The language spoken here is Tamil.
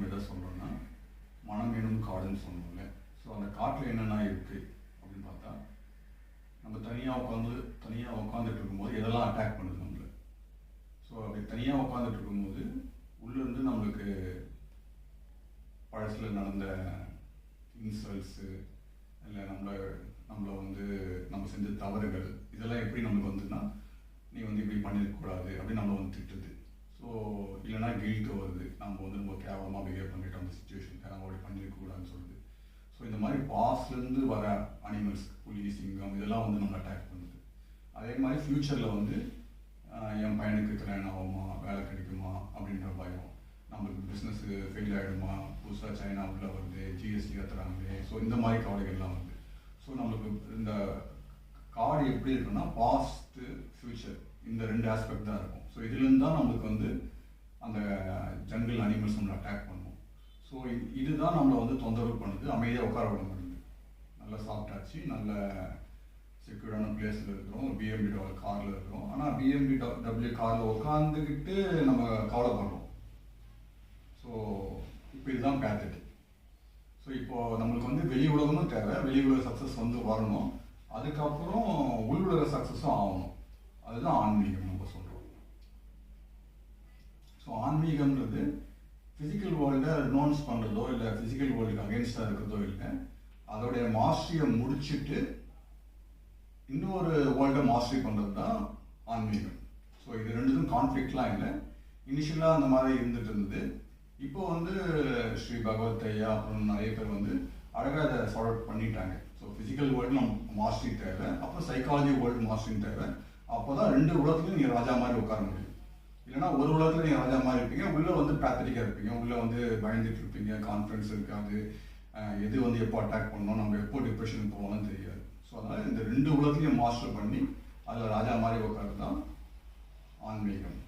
நம்ம எதை சொல்கிறோன்னா மனம் எனும் காடுன்னு சொன்னோம்ல. ஸோ அந்த காட்டில் என்னென்ன இருக்குது அப்படின்னு பார்த்தா, நம்ம தனியாக உட்காந்துட்டு இருக்கும்போது எதெல்லாம் அட்டாக் பண்ணுது நம்மளை. ஸோ அப்படி தனியாக உட்காந்துட்டு இருக்கும்போது உள்ளேருந்து நம்மளுக்கு பழசில் நடந்த இன்சல்ட்ஸு இல்லை நம்மளை வந்து நம்ம செஞ்ச தவறுகள் இதெல்லாம் எப்படி நம்மளுக்கு வந்துன்னா, நீ வந்து இப்படி பண்ணியிருக்கக்கூடாது அப்படின்னு நம்மளை வந்து திட்டுது. ஸோ இல்லைனா கில்ட்டு வருது, நம்ம வந்து ரொம்ப கேவலமாக பிஹேவ் பண்ணிட்டோம் அந்த சுச்சுவேஷனுக்கு, நம்ம அப்படி பண்ணியிருக்கக்கூடாதுன்னு சொல்லுது. ஸோ இந்த மாதிரி பாஸ்ட்லேருந்து வர அனிமல்ஸ், புலி, சிங்கம் இதெல்லாம் வந்து நம்மளை அட்டாக் பண்ணுது. அதே மாதிரி ஃப்யூச்சரில் வந்து என் பையனுக்கு கல்யாணம் ஆகுமா, வேலை கிடைக்குமா அப்படின்ற பயம், நம்மளுக்கு பிஸ்னஸ் ஃபெயில் ஆகிடுமா, புதுசாக சைனா உள்ள வருது, ஜிஎஸ்டி கத்துறாங்களே, ஸோ இந்த மாதிரி கவலைகள்லாம் வருது. ஸோ நம்மளுக்கு இந்த கார்டு எப்படி இருக்குன்னா பாஸ்ட்டு ஃப்யூச்சர் இந்த ரெண்டு ஆஸ்பெக்ட் தான் இருக்கும். ஸோ இதுலேருந்து தான் நம்மளுக்கு வந்து அந்த ஜங்கிள் அனிமல்ஸ் நம்மளை அட்டாக் பண்ணும். ஸோ இதுதான் நம்மளை வந்து தொந்தரவு பண்ணுது, அமைதியாக உட்கார விட மாட்டேங்குது. நல்லா சாப்பிட்டாச்சு, நல்ல செக்யூர்டான பிளேஸில் இருக்கிறோம், BMW காரில் இருக்கிறோம். ஆனால் BMW காரில் உட்காந்துக்கிட்டு நம்ம கவலைப்படுறோம். ஸோ இப்போ இதுதான் பேத்தட்டிக். ஸோ இப்போது நம்மளுக்கு வந்து வெளி உலகமும் தேவை, வெளி உலக சக்ஸஸ் வந்து வரணும், அதுக்கப்புறம் உள் உலக சக்ஸஸும் ஆகணும். அதுதான் ஆன்மீகம் நம்ம சொல்கிறோம். ஸோ ஆன்மீகம்ன்றது ஃபிசிக்கல் வேர்ல்டை ரினௌன்ஸ் பண்ணுறதோ இல்லை ஃபிசிக்கல் வேர்ல்டுக்கு அகேன்ஸ்டாக இருக்கிறதோ இல்லை, அதோடைய மாஸ்டரியை முடிச்சுட்டு இன்னொரு வேர்ல்டை மாஸ்டரி பண்ணுறது தான் ஆன்மீகம். ஸோ இது ரெண்டுக்கும் கான்ஃப்ளிக்ட்லாம் இல்லை. இனிஷியலாக அந்த மாதிரி இருந்துட்டு இருந்தது. இப்போ வந்து ஸ்ரீ பகவத் ஐயா அப்புறம் நிறைய பேர் வந்து அழகாக அதை சார்ட் அவுட் பண்ணிட்டாங்க. ஸோ ஃபிசிக்கல் வேர்ல்டு நம்ம மாஸ்டரி தேவை, அப்புறம் சைக்காலஜி வேர்ல்டு மாஸ்டரிங் தேவை. அப்போ தான் ரெண்டு உலகத்துலையும் நீங்கள் ராஜா மாதிரி உட்கார முடியும். இல்லைனா ஒரு உலகத்தில் நீங்கள் ராஜா மாதிரி இருப்பீங்க, உள்ளே வந்து பேத்தட்டிக்காக இருப்பீங்க, உள்ளே வந்து பயந்துட்டு இருப்பீங்க, கான்ஃபிடன்ஸ் இருக்காது, எது வந்து எப்போ அட்டாக் பண்ணணும், நம்ம எப்போ டிப்ரெஷனுக்கு போகணும்னு தெரியாது. ஸோ அதனால் இந்த ரெண்டு உலகத்துலையும் மாஸ்டர் பண்ணி அதில் ராஜா மாதிரி உட்கார்றது தான் ஆன்மீகம்.